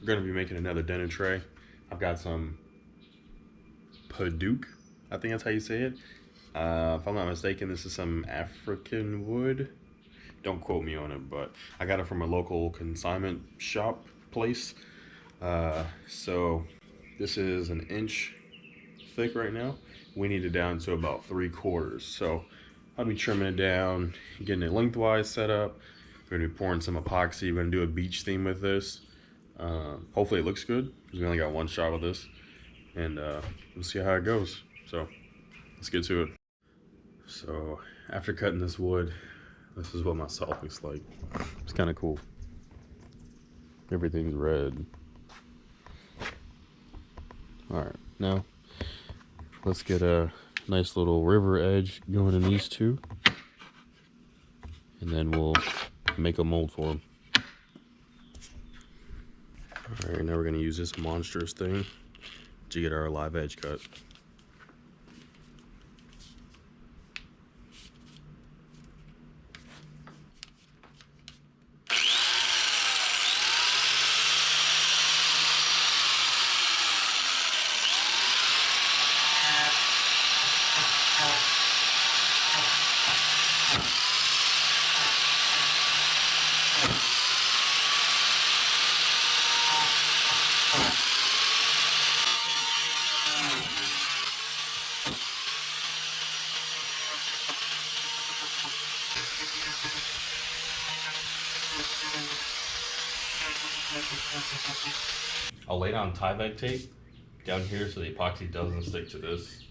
gonna be making another dinner tray. I've got some Paduke, I think that's how you say it. If I'm not mistaken, this is some African wood. Don't quote me on it, but I got it from a local consignment shop place. So this is an inch thick right now. We need it down to about 3/4. So I'll be trimming it down, getting it lengthwise set up. We're gonna be pouring some epoxy. We're gonna do a beach theme with this. Hopefully it looks good, because we only got one shot of this. And we'll see how it goes. So let's get to it. So after cutting this wood, this is what my salt looks like. It's kind of cool. Everything's red. All right, now let's get a nice little river edge going in these two, and then we'll make a mold for them. All right, now we're gonna use this monstrous thing to get our live edge cut. I'll lay down Tyvek tape down here so the epoxy doesn't stick to this.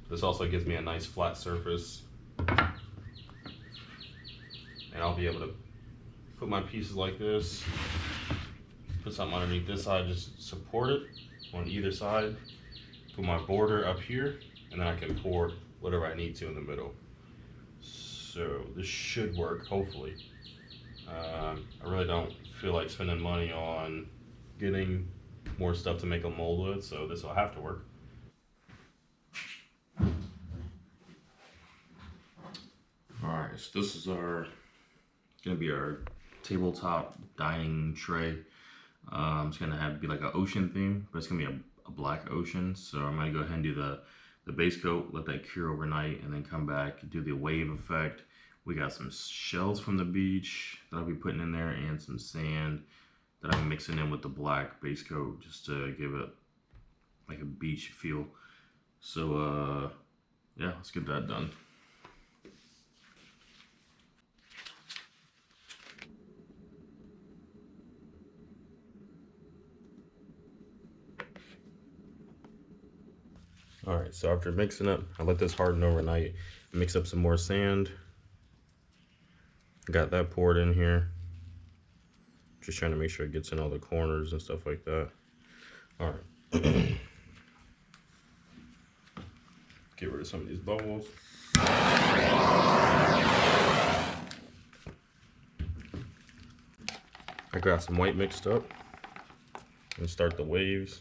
This also gives me a nice flat surface. And I'll be able to put my pieces like this, put something underneath this side, just support it on either side, put my border up here, and then I can pour whatever I need to in the middle. So this should work, hopefully. I really don't feel like spending money on getting more stuff to make a mold with, so this will have to work. All right, so this is gonna be our tabletop dining tray. It's gonna be like an ocean theme, but it's gonna be a black ocean. So I'm gonna go ahead and do the base coat, let that cure overnight, and then come back, do the wave effect. We got some shells from the beach that I'll be putting in there, and some sand that I'm mixing in with the black base coat, just to give it like a beach feel. So yeah, let's get that done. All right, so after mixing up, I let this harden overnight, mix up some more sand. Got that poured in here. Just trying to make sure it gets in all the corners and stuff like that. All right. Get rid of some of these bubbles. I got some white mixed up and start the waves.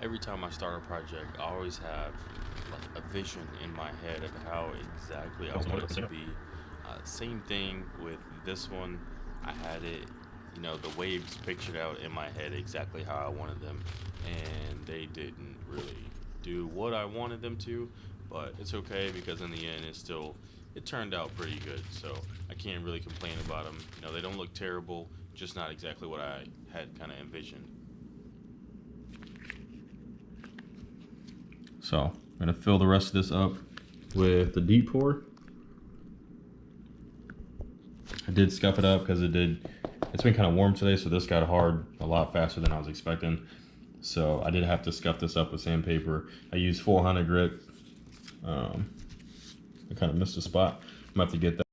Every time I start a project, I always have like a vision in my head of how exactly I want it to be. Same thing with this one. I had it, you know, the waves pictured out in my head exactly how I wanted them, and they didn't really do what I wanted them to, but it's okay because in the end it turned out pretty good, so I can't really complain about them. You know, they don't look terrible, just not exactly what I had kind of envisioned. So I'm gonna fill the rest of this up with the deep pour. I did scuff it up because it's been kind of warm today, so this got hard a lot faster than I was expecting. So I did have to scuff this up with sandpaper. I used 400 grit. I kind of missed a spot. I'm gonna have to get that.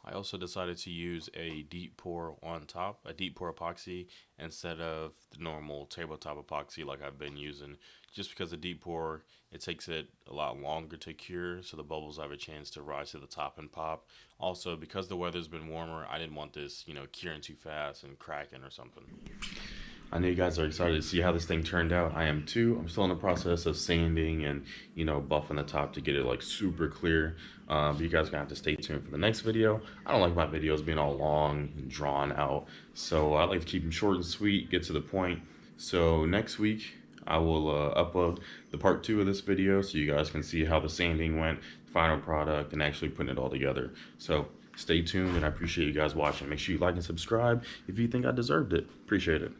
I also decided to use a deep pour on top, a deep pour epoxy, instead of the normal tabletop epoxy like I've been using. Just because the deep pour, it takes it a lot longer to cure, so the bubbles have a chance to rise to the top and pop. Also, because the weather's been warmer, I didn't want this, curing too fast and cracking or something. I know you guys are excited to see how this thing turned out. I am too. I'm still in the process of sanding and, buffing the top to get it like super clear. But you guys are gonna have to stay tuned for the next video. I don't like my videos being all long and drawn out, so I like to keep them short and sweet, get to the point. So next week I will upload the part 2 of this video so you guys can see how the sanding went, final product, and actually putting it all together. So stay tuned, and I appreciate you guys watching. Make sure you like and subscribe if you think I deserved it. Appreciate it.